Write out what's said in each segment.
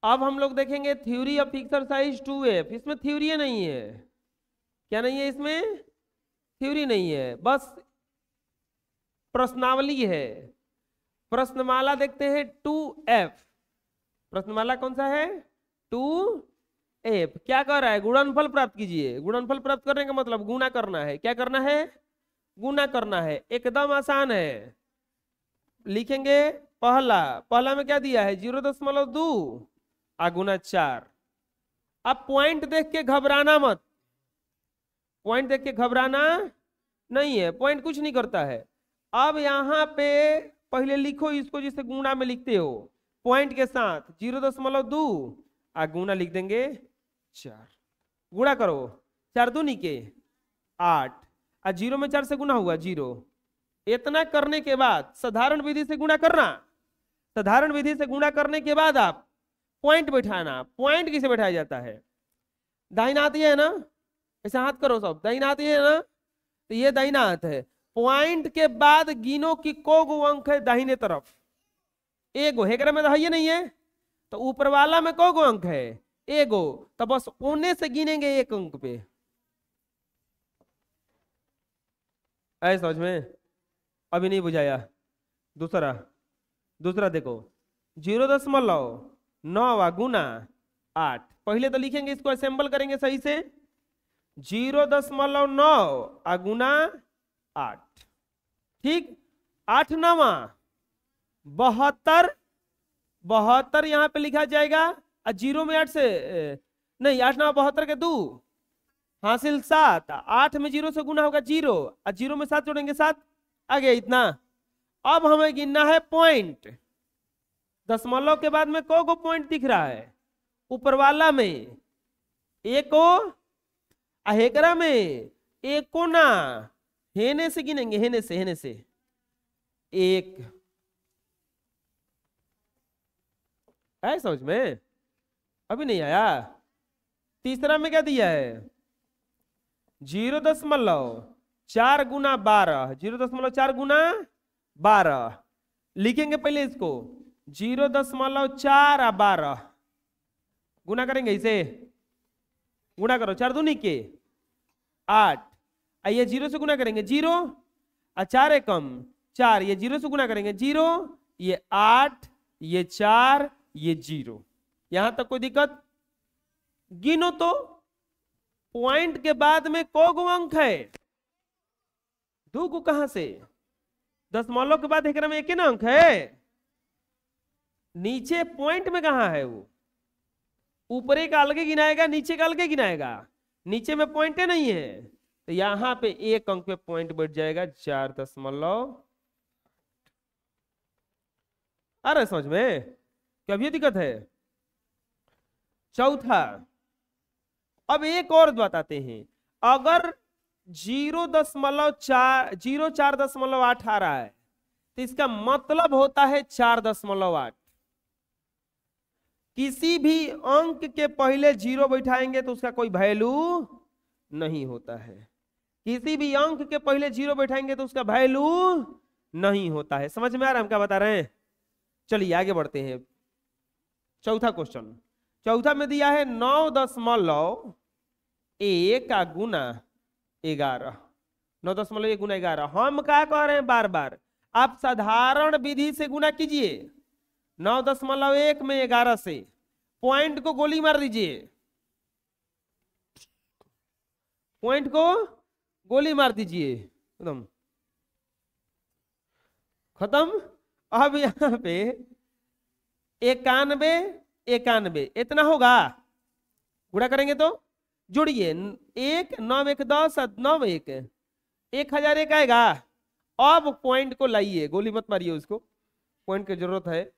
अब हम लोग देखेंगे थ्योरी ऑफ एक्सरसाइज 2F। इसमें थ्योरी नहीं है, क्या नहीं है इसमें? थ्योरी नहीं है, बस प्रश्नावली है। प्रश्नमाला देखते हैं 2F। प्रश्नमाला कौन सा है? 2F। क्या कर रहा है? गुणनफल प्राप्त कीजिए। गुणनफल प्राप्त करने का मतलब गुणा करना है। क्या करना है? गुणा करना है। एकदम आसान है। लिखेंगे पहला में क्या दिया है? 0.2 गुना 4। अब पॉइंट देख के घबराना मत, पॉइंट देख के घबराना नहीं है, पॉइंट कुछ नहीं करता है। अब यहाँ पे पहले लिखो इसको जिसे गुणा में लिखते हो, पॉइंट के साथ 0.2 गुणा लिख देंगे 4। गुणा करो, 4 दूनी के 8 और 0 में 4 से गुणा हुआ 0। इतना करने के बाद साधारण विधि से गुणा करना। साधारण विधि से गुणा करने के बाद आप पॉइंट बैठाना। पॉइंट किसे बैठाया जाता है? दाहिना हाथ ये है ना, ऐसा हाथ करो सब, दाहिना हाथ ये है ना, तो ये दाहिना हाथ है। पॉइंट के बाद गिनो कि को अंक है दाहिने तरफ? एगो। हेकरा में तो है नहीं है, तो ऊपर वाला में को अंक है? एगो। तो बस ओने से गिनेंगे एक अंक पे। ऐसा समझ में? अभी नहीं बुझाया? दूसरा देखो, 0.9 गुना 8। पहले तो लिखेंगे, इसको असेंबल करेंगे सही से। 0.9 गुना 8, ठीक। 8 9 72, 72 यहां पे लिखा जाएगा। और 0 में 8 से नहीं, 8 9 72 के 2 हासिल 7। 8 में 0 से गुना होगा 0 और 0 में 7 जोड़ेंगे 7, आ गया इतना। अब हमें गिनना है पॉइंट। दशमलव के बाद में को पॉइंट दिख रहा है? ऊपर वाला में एको, हेकरा में एको ना, हेने से गिनेंगे, हेने से 1। है समझ में? अभी नहीं आया? तीसरा में क्या दिया है? 0.4 गुना 12। 0.4 गुना 12 लिखेंगे पहले इसको। 0.4 और 12 गुना करेंगे, इसे गुणा करो। 4 दूनी के 8, ये 0 से गुना करेंगे 0 और 4 एकम 4, ये 0 से गुना करेंगे 0, ये 8, ये 4, ये 0। यहां तक कोई दिक्कत? गिनो तो पॉइंट के बाद में को अंक है? 2 को कहां से? दशमलव के बाद एक में एक ही ना अंक है। नीचे पॉइंट में कहां है वो? ऊपर का अलग गिनाएगा, नीचे का अलग गिनाएगा। नीचे में पॉइंट नहीं है, तो यहां पे एक अंक पे पॉइंट बैठ जाएगा 4.। आ रहा है समझ में? क्या भी दिक्कत है? चौथा, अब एक और बताते हैं। अगर 0.4 आ रहा है तो इसका मतलब होता है 4.8। किसी भी अंक के पहले 0 बैठाएंगे तो उसका कोई वैल्यू नहीं होता है। किसी भी अंक के पहले 0 बैठाएंगे तो उसका वैल्यू नहीं होता है। समझ में आ रहा है हम क्या बता रहे हैं? चलिए आगे बढ़ते हैं। चौथा क्वेश्चन, चौथा में दिया है 9.1 गुना 11। 9.1 गुना 11। हम क्या कह रहे हैं? बार बार आप साधारण विधि से गुना कीजिए। 9.1 में 11 से पॉइंट को गोली मार दीजिए, पॉइंट को गोली मार दीजिए, एकदम खत्म। अब यहां पे 91 इतना होगा। गुणा करेंगे तो जोड़िए, 1 9 1 10 9 1 1001 आएगा। अब पॉइंट को लाइए, गोली मत मारिए उसको, पॉइंट की जरूरत है।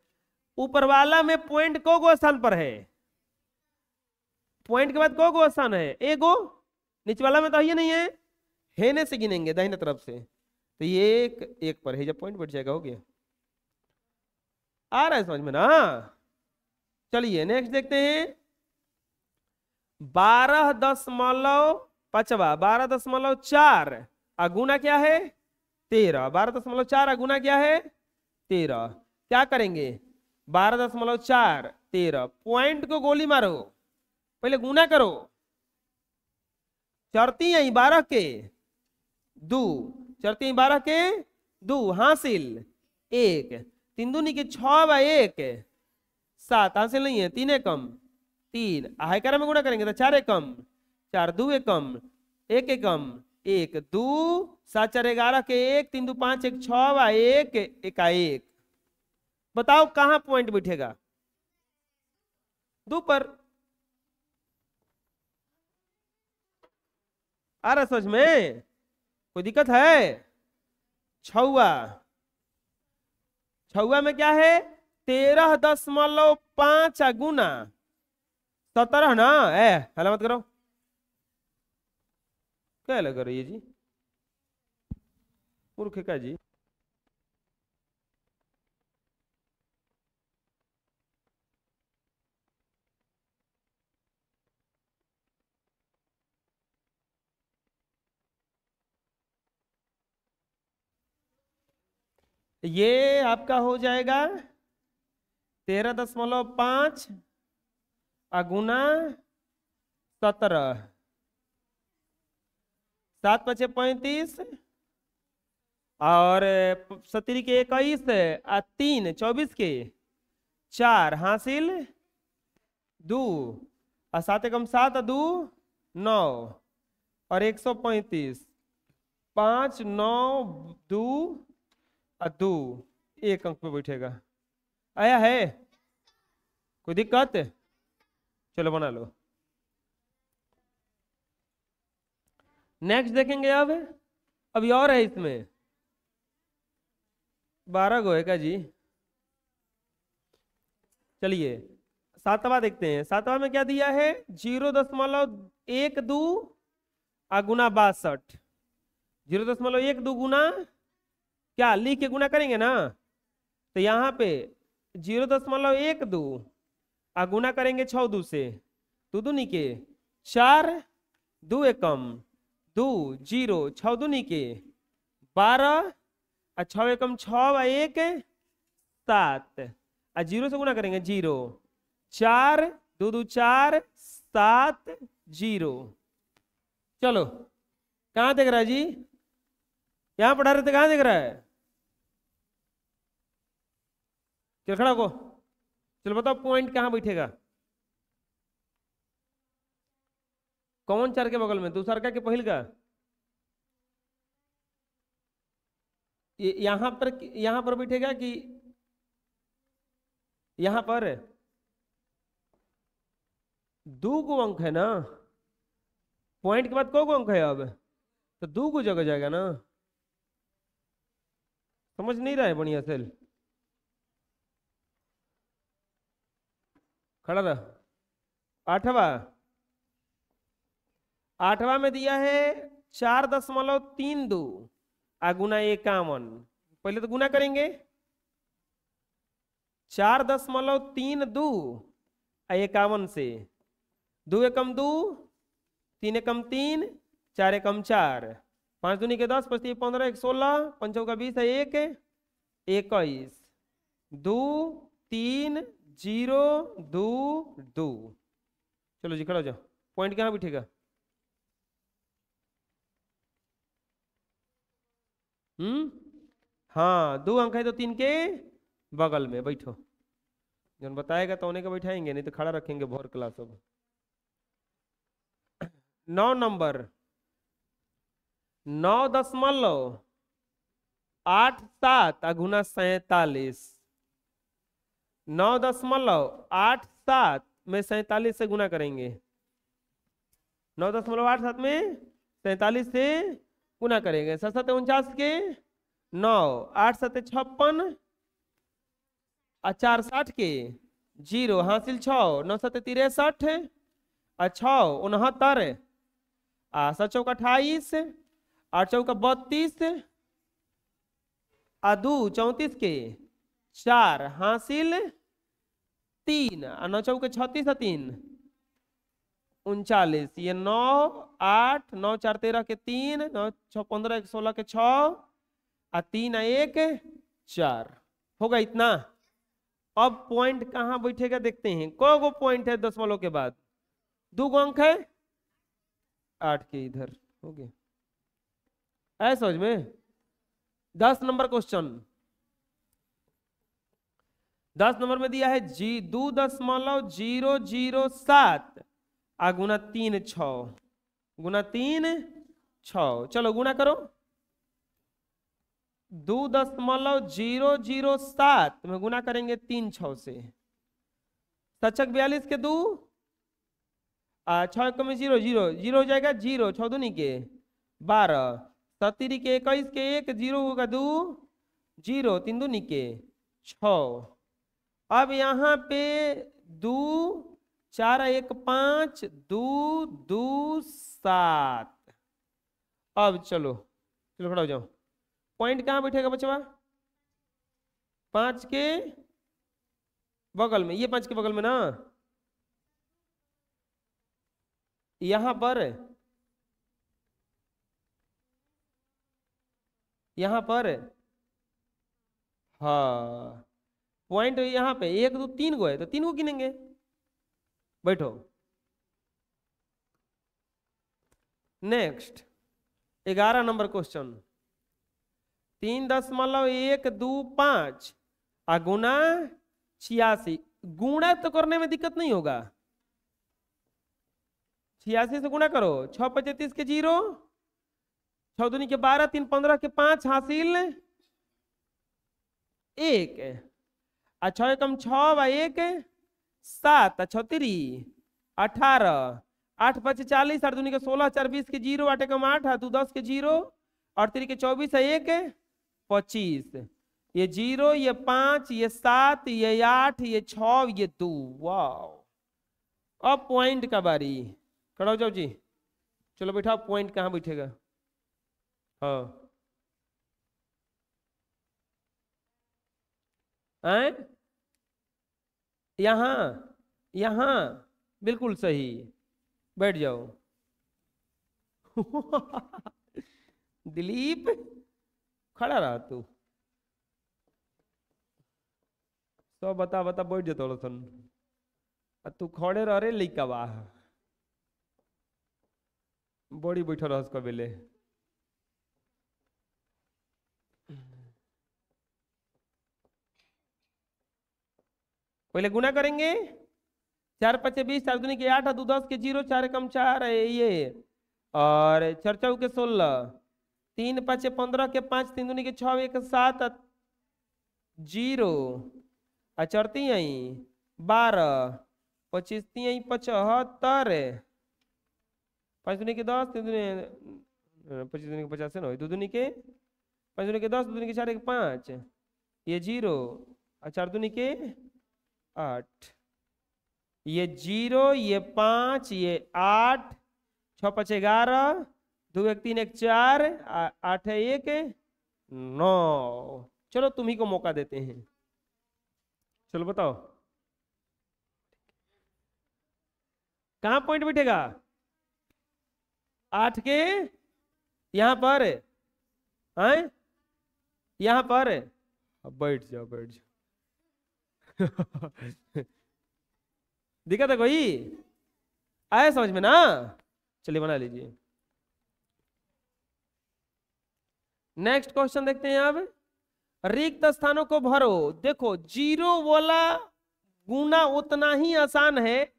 ऊपर वाला में पॉइंट को स्थान पर है? पॉइंट के बाद को स्थान है? एगो। नीचे वाला में तो ये नहीं है, हेने से गिनेंगे दाहिने तरफ से, तो ये एक पर है, जब पॉइंट बैठ जाएगा हो गया। आ रहा है समझ में ना? चलिए नेक्स्ट देखते हैं। 12.4 गुना क्या है? 13। 12.4 गुना क्या है? 13। क्या करेंगे? 12.4 पॉइंट को गोली मारो, पहले गुना करो। चरती आई 12 के 2, चरती 12 के 2 हासिल 1, 3 दूनी के 6 बा 1 7 हासिल नहीं है, 3 एकम 3, हाइकर में गुणा करेंगे तो 4 एकम 4, 2 एकम 1 एकम 1, 2 7 4 11 के 1, 3 2 5 1 6 बा 1 1, बताओ कहां पॉइंट बैठेगा? 2 पर। आ रहा समझ में? कोई दिक्कत है? छुआ, छुआ में क्या है? 13.5 गुना 17 ना। हला मत करो, क्या लग रही है जी, मूर्ख का जी। ये आपका हो जाएगा 13.5 गुना 17, 7 5 35 और 17 के 21 3 24 के 4 हासिल 2 और 7 एकम 7 2 9 और 135 5 9 2 और 2 1 अंक पे बैठेगा। आया है? कोई दिक्कत? चलो बना लो। नेक्स्ट देखेंगे अब। अभी और है इसमें 12 गो है क्या जी? चलिए 7वां देखते हैं। 7वां में क्या दिया है? 0.12 गुना 62, 0.12 गुना क्या लिख के गुना करेंगे ना, तो यहाँ पे 0.12 गुना करेंगे 6 2 से, 2 दूनी के 4, 2 एकम 2 0, 6 दूनी के 12 और 6 एकम 6 व 1 7 और 0 से गुना करेंगे 0 4 2 2 4 7 0। चलो कहाँ देख रहा है जी? यहाँ पढ़ा रहे थे, कहाँ देख रहा है? चल खड़ा को, चलो बताओ पॉइंट कहाँ बैठेगा? कौन चार के बगल में? दूसरा का के पहल का? यहाँ पर बैठेगा कि यहाँ पर? 2 गो अंक है ना, पॉइंट के बाद को अंक है? अब तो 2 गो जगह जाएगा ना। समझ नहीं रहा है बढ़िया से? खड़ा रहा। 8वां में दिया है 4.32 गुना 51। पहले तो गुना करेंगे 4.32 51 से, 2 एकम 2, 3 एकम 3, 4 एकम 4, 5 दूनी के 10, 5 15 1 16, 5 का 20 है 1 21, 2 3 0 2 2। चलो जी खड़ा हो जाओ। पॉइंट कहाँ बैठेगा? हाँ 2 अंक है तो 3 के बगल में बैठो। जब बताएगा तो उन्हें का बैठाएंगे, नहीं तो खड़ा रखेंगे भोर क्लास। अब 9 नंबर 9.87 गुना 47, 9.87 में 47 से गुना करेंगे। 9.87 में 47 से गुना करेंगे। 7 7 49 के 9, 8 7 56 और 4 60 के 0 हासिल 6, 9 7 63 और 6 69 और 7 चौका 28, 8 चौका 32 और 2 34 के 4 हासिल 3 और 9 चौके 36 और 3 39। ये 9 8 9 4 13 के 3, 9 6 15 1 16 के 6 और 3 1 4 होगा इतना। अब पॉइंट कहाँ बैठेगा देखते हैं। को गो पॉइंट है दशमलव के बाद? 2 गो अंक है, 8 के इधर हो गया। ऐसा समझ में। 10 नंबर क्वेश्चन, 10 नंबर में दिया है 2.007 गुना 3 6 गुना 3 6। चलो गुना करो। 2.007 में गुना करेंगे 3 6 से। 7 42 के 2 6 1 में 0 0 0 हो जाएगा 0 6 दूनी के 12 7 के 21 के 1 0 होगा 2 0 3 दूनी के 6। अब यहाँ पे 2 4 1 5 2 2 7। अब चलो चलो खड़ा हो जाओ। पॉइंट कहाँ बैठेगा बच्चा? 5 के बगल में, ये 5 के बगल में ना, यहां पर, यहां पर, हाँ पॉइंट यहां पे 1 2 3 गो है तो 3 को गिनेंगे। बैठो। नेक्स्ट 11 नंबर क्वेश्चन, 3.125 गुना 86। गुणा तो करने में दिक्कत नहीं होगा। 86 से गुणा करो। 6 35 के 0 6 दूनी के 12 3 15 के 5 हासिल 1। 6 कम 6 1 7 36 18 8 5 40 8 दूनी के 16 4 20 के 0 8 कम 8 2 10 के 0 और 3 के 24 1 25। ये 0 ये 5 ये 7 ये 8 ये 6 ये 2। वाह। अब पॉइंट का बारी। खड़ा हो जाओ जी। चलो बैठाओ। पॉइंट कहाँ बैठेगा? हाँ यहाँ, यहाँ बिल्कुल सही। बैठ जाओ। दिलीप खड़ा रहा तू। तो बता बता बैठ जाता सन। तू खड़े रह रे लइका वाह बड़ी बैठल रह कबेले। पहले गुना करेंगे। 4 5 20 4 दूनी के 8 2 10 के 0 4 कम 4 ये और 4 4 के 16 3 5 15 के 5 3 दूनी के 6 1 7 0 चरती आई 12 25 3 75 5 दूनी के 10 3 दूनी 25 दूनी के 50 ना 2 दूनी के 5 दूनी के 10 2 दूनी के 4 1 5 ये 0 और 4 दूनी के 8 ये 0 ये 5 ये 8 6 5 11 2 1 3 1 4 8 है 1 9। चलो तुम ही को मौका देते हैं। चलो बताओ कहां पॉइंट बैठेगा? 8 के यहां पर है, यहां पर। अब बैठ जाओ बैठ जाओ। दिक्कत है कोई? आया समझ में ना? चलिए बना लीजिए। नेक्स्ट क्वेश्चन देखते हैं अब। रिक्त स्थानों को भरो। देखो 0 वाला गुना उतना ही आसान है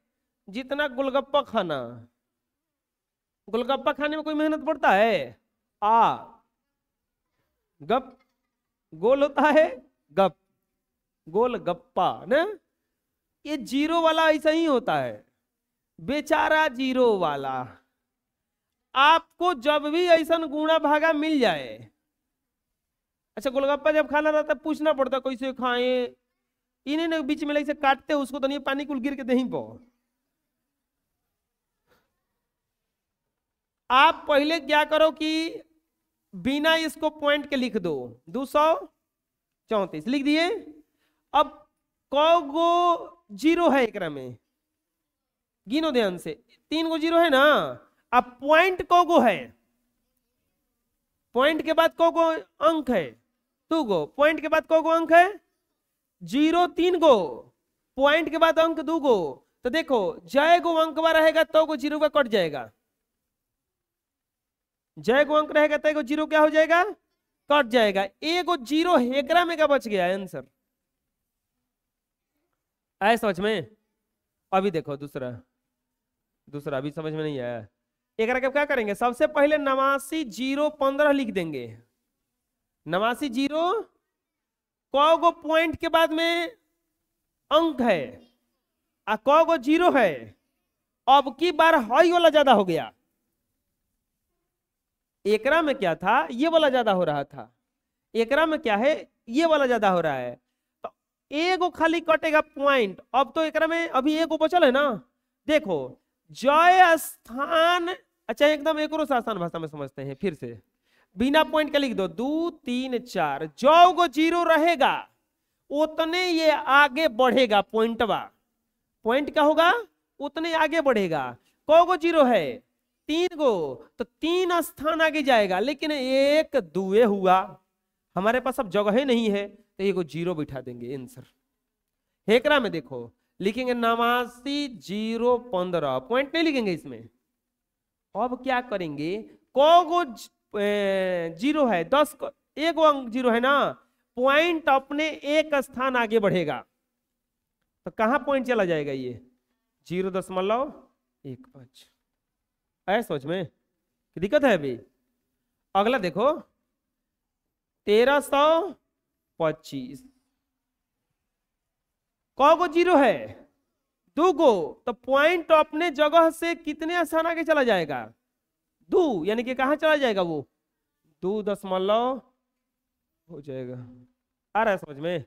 जितना गोलगप्पा खाना। गोलगप्पा खाने में कोई मेहनत पड़ता है? गप गोल होता है, गप गोल गप्पा ना। ये 0 वाला ऐसा ही होता है। बेचारा 0 वाला। आपको जब भी ऐसा गुणा भागा मिल जाए, अच्छा गोलगप्पा जब खाना रहता है पूछना पड़ता कैसे खाए। इन्हें बीच में ऐसे काटते उसको तो नहीं पानी कुल गिर के दही पो। आप पहले क्या करो कि बिना इसको पॉइंट के लिख दो। 234 लिख दिए। अब कौ गो 0 है एक में? गिनो ध्यान से। 3 गो 0 है ना। अब पॉइंट कौ गो है? पॉइंट के बाद कौ गो अंक है? 2 गो। पॉइंट के बाद कौ गो अंक है? जीरो 3 गो, पॉइंट के बाद अंक 2 गो, तो देखो जय गो अंक बा रहेगा तो गो जीरो का कट जाएगा, जय गो अंक रहेगा तो जीरो क्या हो जाएगा, कट जाएगा। एगो जीरो हेकरा में क्या बच गया आंसर, आए समझ में। अभी देखो दूसरा, दूसरा अभी समझ में नहीं आया। एक क्या करेंगे, सबसे पहले 89 0 15 लिख देंगे। 89 0 क गो पॉइंट के बाद में अंक है आ क गो जीरो है। अब की बार हाई वाला ज्यादा हो गया, एकरा में क्या था, ये वाला ज्यादा हो रहा था, एकरा में क्या है, ये वाला ज्यादा हो रहा है। तो एगो खाली कटेगा पॉइंट, अब तो एकरा में अभी एगो बचल है ना। देखो जय स्थान, अच्छा एकदम एक और आसान भाषा में समझते हैं फिर से, बिना पॉइंट का लिख दो 2 3 4, जो गो जीरो रहेगा उतने ये आगे बढ़ेगा, पॉइंटवा पॉइंट क्या होगा, उतने आगे बढ़ेगा। कौ गो जीरो है, 3 गो, तो 3 स्थान आगे जाएगा, लेकिन 1 2 हुआ, हमारे पास अब जगह नहीं है तो ये को जीरो बिठा देंगे आंसर। हेकरा में देखो लिखेंगे 89 0 15, पॉइंट नहीं लिखेंगे इसमें। अब क्या करेंगे, कौ गो जीरो है, 10 को, एक अंक जीरो है ना, पॉइंट अपने एक स्थान आगे बढ़ेगा, तो कहां पॉइंट चला जाएगा, ये 0.15। ऐ सोच में दिक्कत है अभी। अगला देखो 1325, कौ गो जीरो है, 2 गो, तो पॉइंट अपने जगह से कितने स्थान आगे चला जाएगा, 2, यानी कि कहां चला जाएगा वो 2 हो जाएगा। आ रहा है समझ में,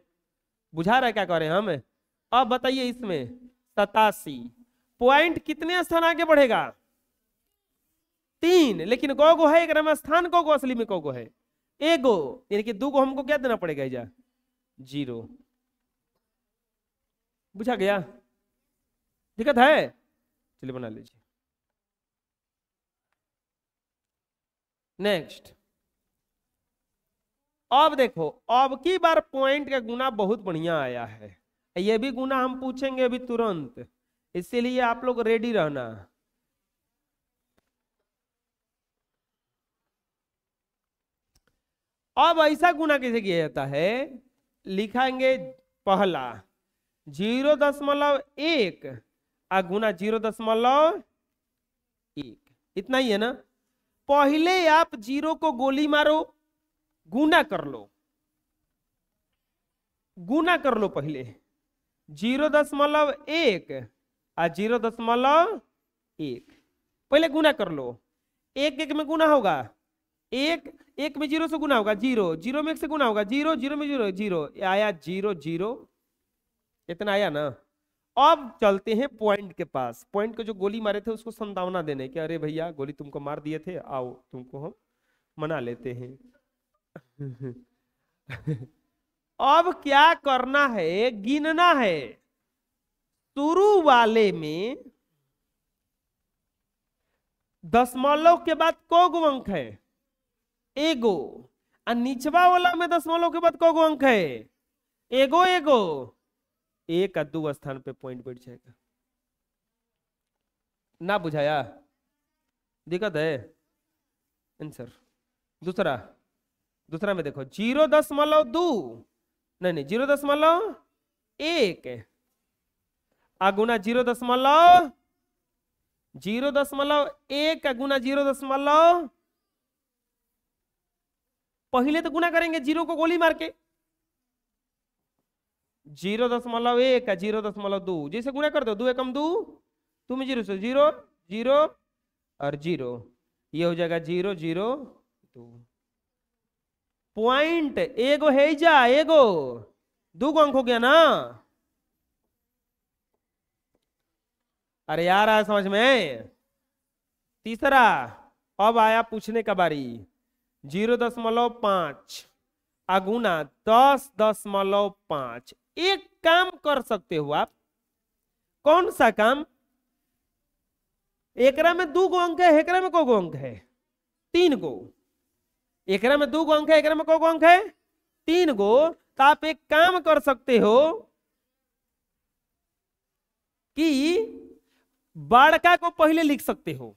बुझा रहा है क्या कह रहे हैं हम। अब बताइए इसमें 87, पॉइंट कितने स्थान आगे बढ़ेगा, 3, लेकिन कौ गो है, एक स्थान कौ गो असली में कौ गो है, एगो, यानी कि 2 गो हमको क्या देना पड़ेगा, इजा 0। बुझा गया, दिक्कत है, चलिए बना लीजिए। नेक्स्ट, अब देखो अब की बार पॉइंट का गुना बहुत बढ़िया आया है, ये भी गुना हम पूछेंगे अभी तुरंत, इसीलिए आप लोग रेडी रहना। अब ऐसा गुना कैसे किया जाता है, लिखाएंगे पहला 0.1 आ गुना 0.1, इतना ही है ना। पहले आप जीरो को गोली मारो, गुना कर लो, गुना कर लो पहले 0.1 आ 0.1, पहले गुना कर लो। 1 1 में गुना होगा, 1 1 में 0 से गुना होगा 0, 0 में 1 से गुना होगा 0, 0 में 0 0 आया 0 0, इतना आया ना। अब चलते हैं पॉइंट के पास, पॉइंट को जो गोली मारे थे उसको संतावना देने कि अरे भैया गोली तुमको मार दिए थे, आओ तुमको हम मना लेते हैं। अब क्या करना है, गिनना है, शुरू वाले में दशमलव के बाद कौ गो अंक है, एगो, और निचवा वाला में दशमलव के बाद कौ गो अंक है, एगो एगो, 1 और 2 स्थान पे पॉइंट बैठ जाएगा। ना बुझाया, दिक्कत है आंसर। दूसरा, दूसरा में देखो 0.2, नहीं 0.1 गुना 0.1 गुना 0. पहले तो गुना करेंगे जीरो को गोली मार के, 0.1 का 0.2, जैसे गुना कर दो 2 एकम 2, 2 में 0 से 0 0 और 0, ये हो जाएगा 0 0 2। पॉइंट एगो है जा, एगो 2 अंक हो गया ना। अरे यार आया समझ में। तीसरा, अब आया पूछने का बारी, 0.5 गुना 10.5। एक काम कर सकते हो आप, कौन सा काम, एकरा में 2 गो अंक है, एकरा में को गो अंक है, 3 गो, एकरा में 2 गो अंक है, एकरा में को गो अंक है, 3 गो, तो आप एक काम कर सकते हो कि बड़का को पहले लिख सकते हो।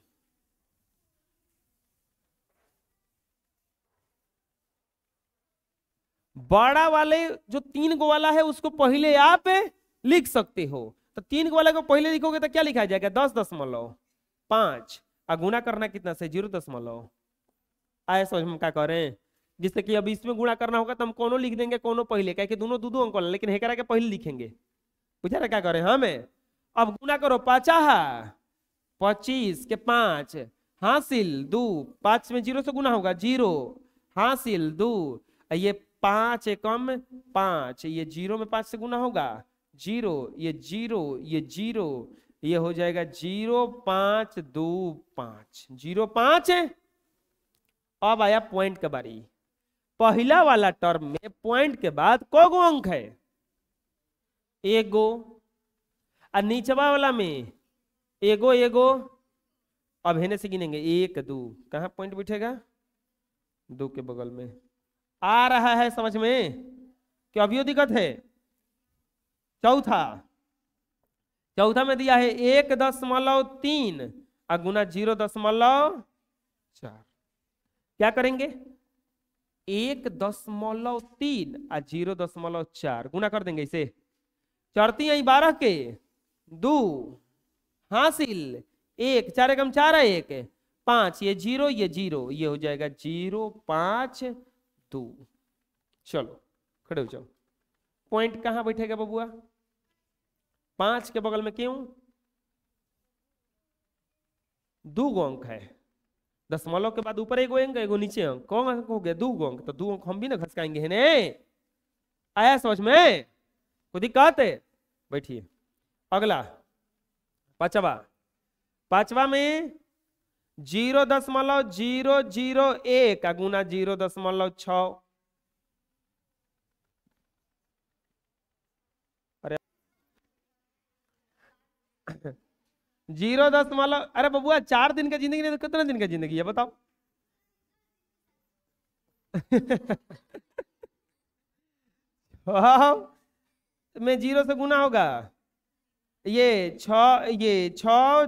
बड़ा वाले जो 3 गो वाला है उसको पहले आप लिख सकते हो। तो 3 गो वाले को पहले लिखोगे तो क्या लिखा जाएगा? 10.5 और गुणा करना कितना से? 0.। आए समझ में क्या करें? जिससे कि अब इसमें गुणा करना होगा तो हम कोनो लिख देंगे, कोनो पहले, क्या कि दोनों दो अंक वाला, लेकिन हेकरा के पहले लिखेंगे। बुझा ना क्या करें हमें? अब गुणा करो 5 25 के 5 हासिल 2, 5 में 0 से गुना होगा 0 हासिल 2, ये 5 एकम 5, ये 0 में 5 से गुना होगा 0, ये 0, ये 0, ये हो जाएगा 0 5 2 5 0 5। अब आया पॉइंट का बारी। पहला वाला टर्म में पॉइंट के बाद को गो अंक है? 1 गो। और नीचवा वाला में एगो एगो। अब हेने से गिनेंगे 1 2, कहां पॉइंट बैठेगा? 2 के बगल में। आ रहा है समझ में कि अभी दिक्कत है? चौथा में दिया है 1.3 और गुना 0.4। क्या करेंगे? 1.3 और 0.4 गुना कर देंगे इसे। चरती आई 12 के 2 हासिल 1, 4 एकम 4 है 1 5, ये 0 ये 0, ये हो जाएगा 0 5 2। चलो खड़े हो जाओ। पॉइंट कहां बैठेगा बबुआ? 5 के बगल में। क्यों? 2 गो अंक है। दशमलव के बाद ऊपर एगो अंक, एगो नीचे अंक। कौन अंक हो गया? 2 गो अंक। तो 2 अंक हम भी ना घसकाएंगे है ने। आया समझ में? कोई दिक्कत है? बैठिए। अगला पांचवा में 0.001 का गुना 0.6। अरे 0. अरे बबुआ 4 दिन का जिंदगी नहीं तो कितने दिन का जिंदगी है बताओ? में 0 से गुना होगा। ये 6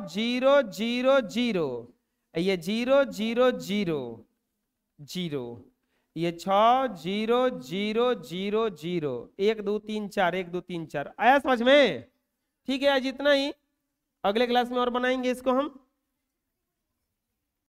0 0 0, ये 0 0 0 0, ये 6 0 0 0 0, 1 2 3 4 1 2 3 4। आया समझ में? ठीक है आज इतना ही। अगले क्लास में और बनाएंगे इसको हम।